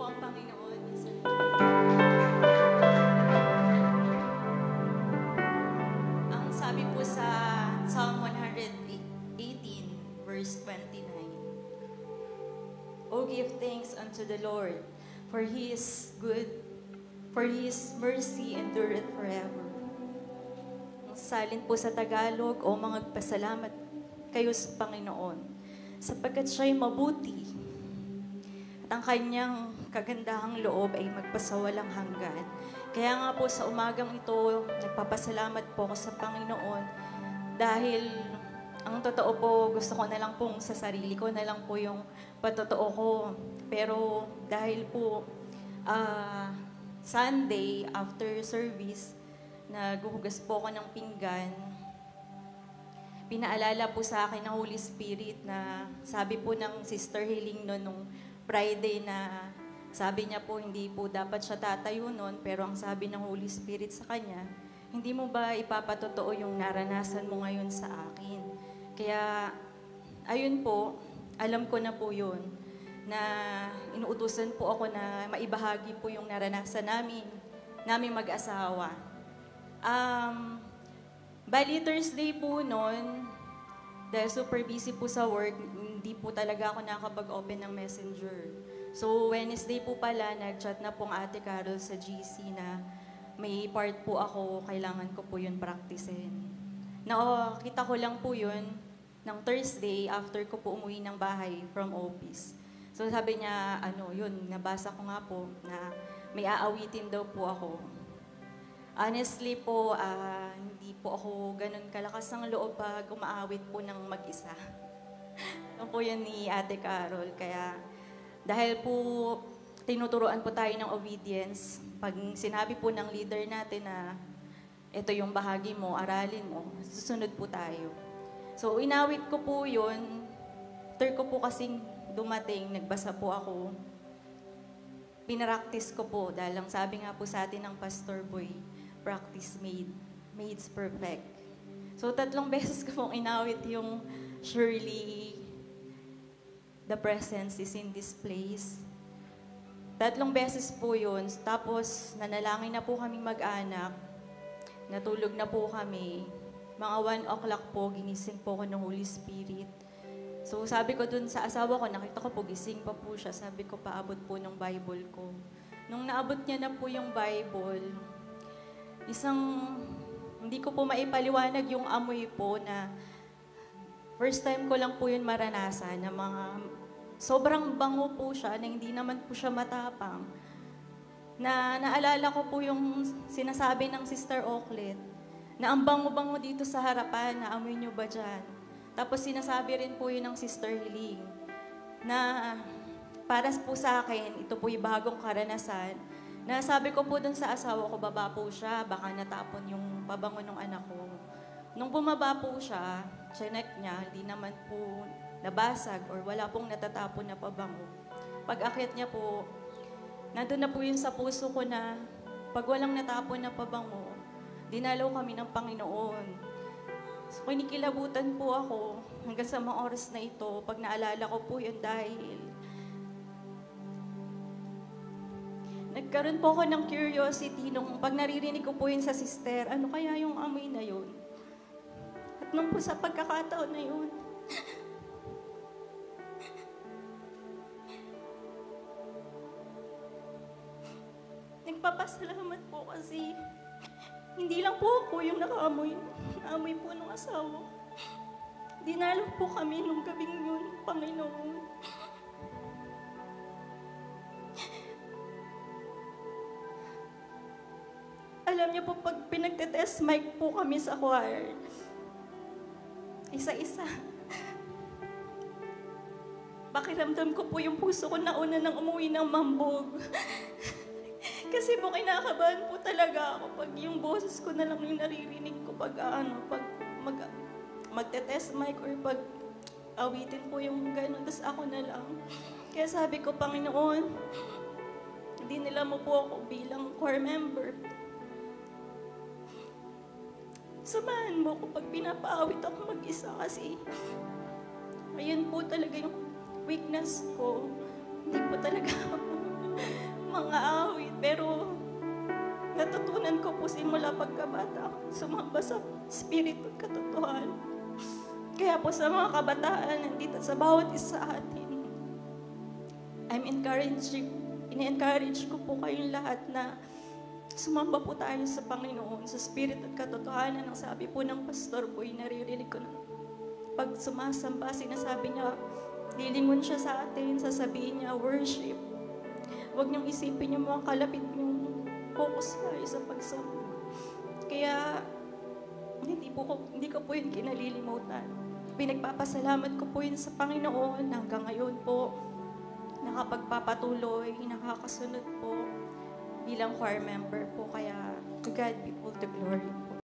po ang Panginoon. Ang sabi po sa Psalm 118, verse 29, "O give thanks unto the Lord, for He is good, for His mercy endureth forever." Ang salin po sa Tagalog, "O magpasalamat kayo sa Panginoon, sapagkat siya'y mabuti, at ang kanyang kagandahang loob ay magpasawalang hanggan." Kaya nga po sa umagang ito, nagpapasalamat po ako sa Panginoon dahil ang totoo po, gusto ko na lang pong sa sarili ko na lang po yung patotoo ko. Pero dahil po Sunday, after service, naghuhugas po ako ng pinggan, pinaalala po sa akin ng Holy Spirit na sabi po ng Sister Hiling nung Friday na sabi niya po hindi po dapat siya tatayo noon, pero ang sabi ng Holy Spirit sa kanya, "Hindi mo ba ipapatotoo yung naranasan mo ngayon sa akin?" Kaya ayun po, alam ko na po yun, na inuutusan po ako na maibahagi po yung naranasan namin mag-asawa. Bali Thursday po noon, dahil super busy po sa work, hindi po talaga ako nakapag-open ng Messenger. So Wednesday po pala, nag-chat na pong Ate Carol sa GC na may part po ako, kailangan ko po yun practicein. Nakita ko lang po yun ng Thursday after ko po umuwi ng bahay from office. So sabi niya, yun, nabasa ko nga po na may aawitin daw po ako. Honestly po, hindi po ako ganun kalakas ng loob pag umaawit po ng mag-isa. Ano po yun ni Ate Carol. Kaya dahil po tinuturuan po tayo ng obedience, pag sinabi po ng leader natin na ito yung bahagi mo, aralin mo, susunod po tayo. So inawit ko po yun. After ko po kasing dumating, nagbasa po ako. Pinaraktis ko po dahil ang sabi nga po sa atin ng Pastor Boy, practice makes perfect. So 3 beses ko pong inawit yung "Surely the presence is in this place." 3 beses po yun. Tapos nanalangin na po kami mag-anak. Natulog na po kami. Mga 1 o'clock po, ginising po ko ng Holy Spirit. So sabi ko dun sa asawa ko, nakita ko po, gising pa po siya. Sabi ko, paabot po ng Bible ko. Nung naabot niya na po yung Bible, hindi ko po maipaliwanag yung amoy po na first time ko lang po yun maranasan na sobrang bango po siya na hindi naman po siya matapang. Naalala ko po yung sinasabi ng Sister Oaklet na ang bango-bango dito sa harapan, na amoy nyo ba dyan? Tapos sinasabi rin po yun ng Sister Hiling na para po sa akin, ito po yung bagong karanasan. Na sabi ko po dun sa asawa ko, baba po siya, baka natapon yung pabango ng anak ko. Nung bumaba po siya, chinek niya, hindi naman po nabasag or wala pong natatapon na pabango. Pag-akyat niya po, nandun na po yun sa puso ko na pag walang natapon na pabango, dinalaw kami ng Panginoon. So, kinikilabutan po ako hanggang sa mga oras na ito, pag naalala ko po yun dahil nagkaroon po ako ng curiosity nung pag naririnig ko po yun sa sister, ano kaya yung amoy na yun? At nung po sa pagkakataon na yun, nagpapasalamat po kasi hindi lang po ako yung nakaamoy. Naamoy po ng asawa. Dinalaw po kami nung gabing yun, Panginoon. Alam niyo po, pag pinagtetest mic po kami sa choir, isa-isa, pakiramdam ko po yung puso ko na una nang umuwi ng mambog. Kasi po kinakabahan po talaga ako pag yung boses ko na lang yung naririnig ko pag magte-test mic or pag awitin po yung gano'n, tas ako na lang. Kaya sabi ko, Panginoon, hindi nila mo po ako bilang choir member. Samahan mo ko pag pinapaawit ako mag-isa kasi ayun po talaga yung weakness ko. Hindi po talaga ako simula pagkabata, sumamba sa Espiritu at katotohanan. Kaya po sa mga kabataan nandito sa bawat isa sa atin, in-encourage ko po kayong lahat na sumamba po tayo sa Panginoon, sa Espiritu at katotohanan. Ang sabi po ng pastor po, naririnig ko na pag sumasamba, sinasabi niya, lilingon siya sa atin, sasabihin niya, worship. Huwag niyong isipin yung mga kalapit niyong focus tayo sa pagsamba. Kaya, hindi ko po yun kinalilimutan. Pinagpapasalamat ko po yun sa Panginoon hanggang ngayon po, nakapagpapatuloy, nakakasunod po bilang choir member po. Kaya, to God be all the glory po.